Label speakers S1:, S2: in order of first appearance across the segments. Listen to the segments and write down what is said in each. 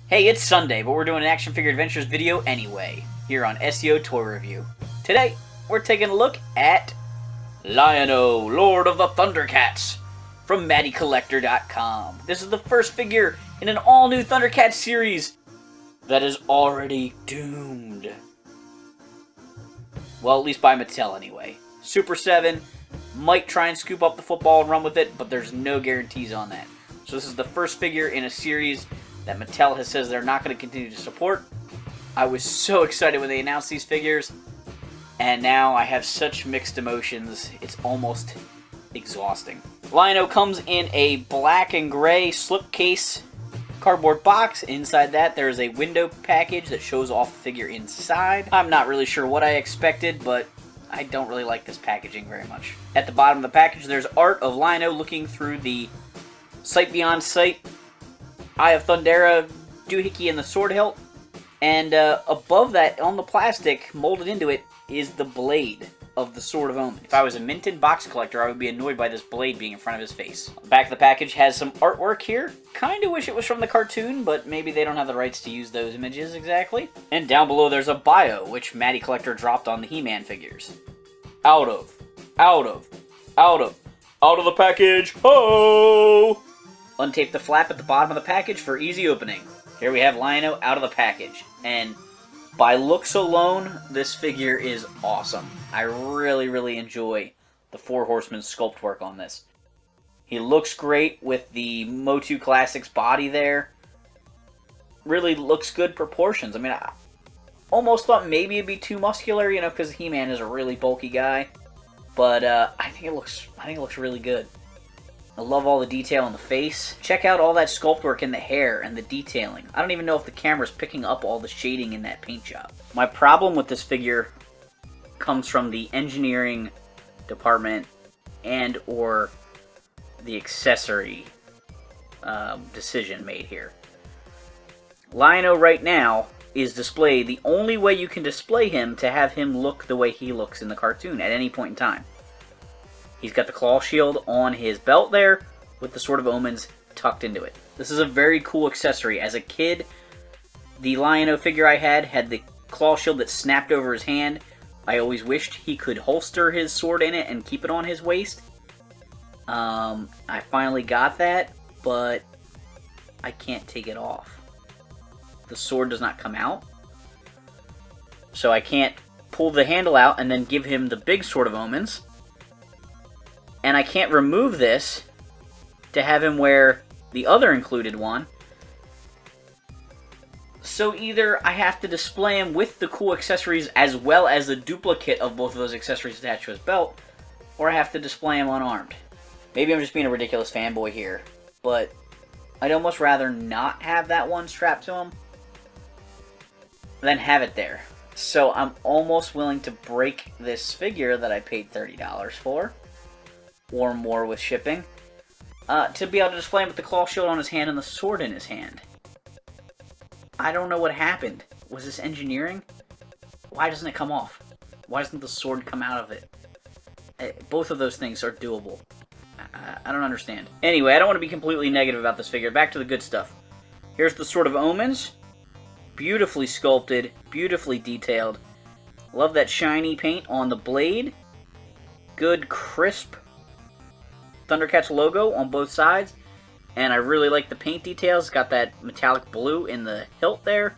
S1: Hey, it's Sunday, but we're doing an Action Figure Adventures video anyway, here on SEO Toy Review. Today, we're taking a look at Lion-O, Lord of the Thundercats, from MattyCollector.com. This is the first figure in an all-new Thundercats series that is already doomed. Well, at least by Mattel anyway. Super 7 might try and scoop up the football and run with it, but there's no guarantees on that. So this is the first figure in a series that Mattel has says they're not going to continue to support. I was so excited when they announced these figures, and now I have such mixed emotions, it's almost exhausting. Lion-O comes in a black and gray slipcase cardboard box. Inside that there is a window package that shows off the figure inside. I'm not really sure what I expected, but I don't really like this packaging very much. At the bottom of the package there's art of Lion-O looking through the Sight Beyond Sight Eye of Thundera doohickey in the sword hilt, and above that, on the plastic, molded into it, is the blade of the Sword of Omens. If I was a minted box collector, I would be annoyed by this blade being in front of his face. The back of the package has some artwork here. Kinda wish it was from the cartoon, but maybe they don't have the rights to use those images exactly. And down below there's a bio, which Matty Collector dropped on the He-Man figures. Out of the package, ho! Untape the flap at the bottom of the package for easy opening. Here we have Lion-O out of the package, and by looks alone, this figure is awesome. I really enjoy the Four Horsemen sculpt work on this. He looks great with the Motu Classics body there. Really looks good proportions. I mean, I almost thought maybe it'd be too muscular, you know, because He-Man is a really bulky guy. But I think it looks really good. I love all the detail in the face. Check out all that sculpt work in the hair and the detailing. I don't even know if the camera's picking up all the shading in that paint job. My problem with this figure comes from the engineering department and or the accessory decision made here. Lion-O right now is displayed the only way you can display him to have him look the way he looks in the cartoon at any point in time. He's got the claw shield on his belt there, with the Sword of Omens tucked into it. This is a very cool accessory. As a kid, the Lion-O figure I had the claw shield that snapped over his hand. I always wished he could holster his sword in it and keep it on his waist. I finally got that, but I can't take it off. The sword does not come out, so I can't pull the handle out and then give him the big Sword of Omens. And I can't remove this to have him wear the other included one. So either I have to display him with the cool accessories as well as the duplicate of both of those accessories attached to his belt, or I have to display him unarmed. Maybe I'm just being a ridiculous fanboy here, but I'd almost rather not have that one strapped to him than have it there. So I'm almost willing to break this figure that I paid $30 for, or more with shipping, to be able to display him with the claw shield on his hand and the sword in his hand. I don't know what happened. Was this engineering? Why doesn't it come off? Why doesn't the sword come out of it? Both of those things are doable. I don't understand. Anyway, I don't want to be completely negative about this figure. Back to the good stuff. Here's the Sword of Omens. Beautifully sculpted, beautifully detailed. Love that shiny paint on the blade. Good, crisp Thundercats logo on both sides, and I really like the paint details. It's got that metallic blue in the hilt there,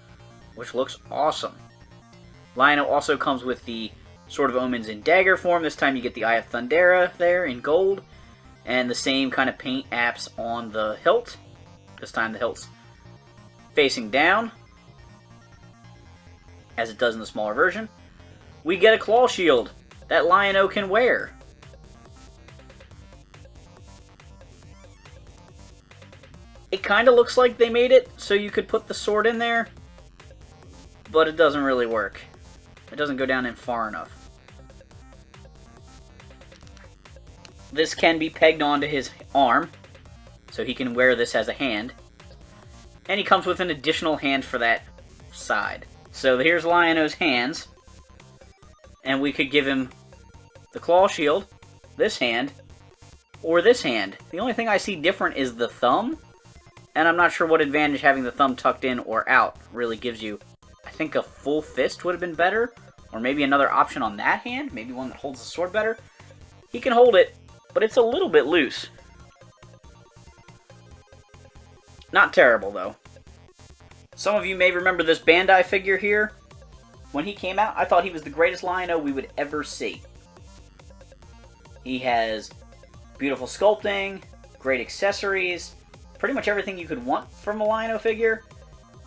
S1: which looks awesome. Lion-O also comes with the Sword of Omens in dagger form. This time you get the Eye of Thundera there in gold, and the same kind of paint apps on the hilt. This time the hilt's facing down, as it does in the smaller version. We get a claw shield that Lion-O can wear. It kind of looks like they made it so you could put the sword in there, but it doesn't really work. It doesn't go down in far enough. This can be pegged onto his arm, so he can wear this as a hand. And he comes with an additional hand for that side. So here's Lion-O's hands, and we could give him the claw shield, this hand, or this hand. The only thing I see different is the thumb. And I'm not sure what advantage having the thumb tucked in or out really gives you. I think a full fist would have been better, or maybe another option on that hand, maybe one that holds the sword better. He can hold it, but it's a little bit loose. Not terrible, though. Some of you may remember this Bandai figure here. When he came out, I thought he was the greatest Lion-O we would ever see. He has beautiful sculpting, great accessories, pretty much everything you could want from a Lion-O figure.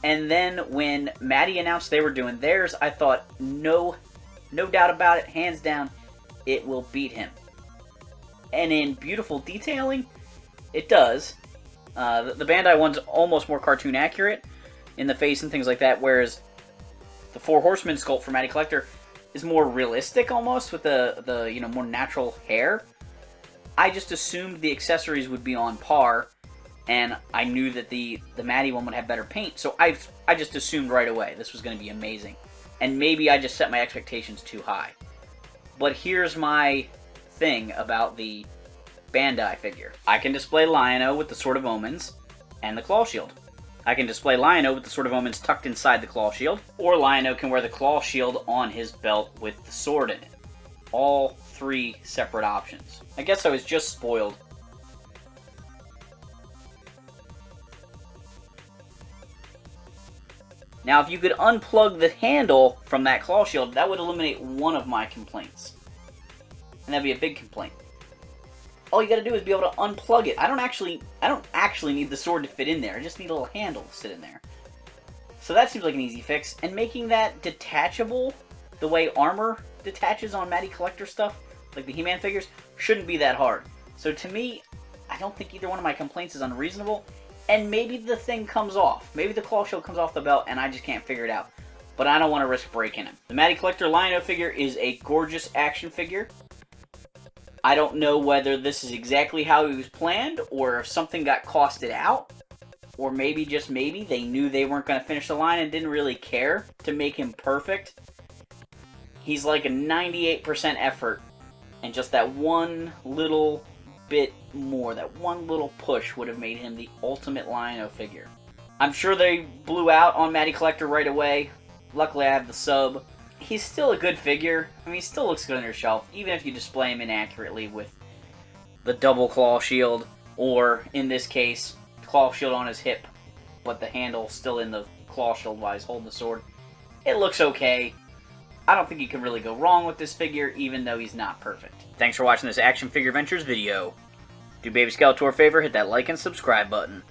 S1: And then when Matty announced they were doing theirs, I thought, no doubt about it, hands down, it will beat him. And in beautiful detailing, it does. The Bandai one's almost more cartoon accurate in the face and things like that, whereas the Four Horsemen sculpt for Matty Collector is more realistic almost, with the more natural hair. I just assumed the accessories would be on par, and I knew that the Matty one would have better paint, so I just assumed right away this was going to be amazing. And maybe I just set my expectations too high. But here's my thing about the Bandai figure. I can display Lion-O with the Sword of Omens and the Claw Shield. I can display Lion-O with the Sword of Omens tucked inside the Claw Shield, or Lion-O can wear the Claw Shield on his belt with the sword in it. All three separate options. I guess I was just spoiled. Now, if you could unplug the handle from that Claw Shield, that would eliminate one of my complaints. And that'd be a big complaint. All you gotta do is be able to unplug it. I don't actually need the sword to fit in there. I just need a little handle to sit in there. So that seems like an easy fix. And making that detachable, the way armor detaches on Matty Collector stuff, like the He-Man figures, shouldn't be that hard. So to me, I don't think either one of my complaints is unreasonable. And maybe the thing comes off. Maybe the Claw Shield comes off the belt and I just can't figure it out. But I don't want to risk breaking him. The Matty Collector Lion-O figure is a gorgeous action figure. I don't know whether this is exactly how he was planned, or if something got costed out, or maybe, just maybe, they knew they weren't going to finish the line and didn't really care to make him perfect. He's like a 98% effort, and just that one little bit more, that one little push would have made him the ultimate Lion-O figure. I'm sure they blew out on Matty Collector right away. Luckily I have the sub. He's still a good figure. I mean, he still looks good on your shelf, even if you display him inaccurately with the double claw shield, or, in this case, claw shield on his hip, but the handle still in the claw shield while he's holding the sword. It looks okay. I don't think you can really go wrong with this figure, even though he's not perfect. Thanks for watching this Action Figure Ventures video. Do Baby Skeletor a favor, hit that like and subscribe button.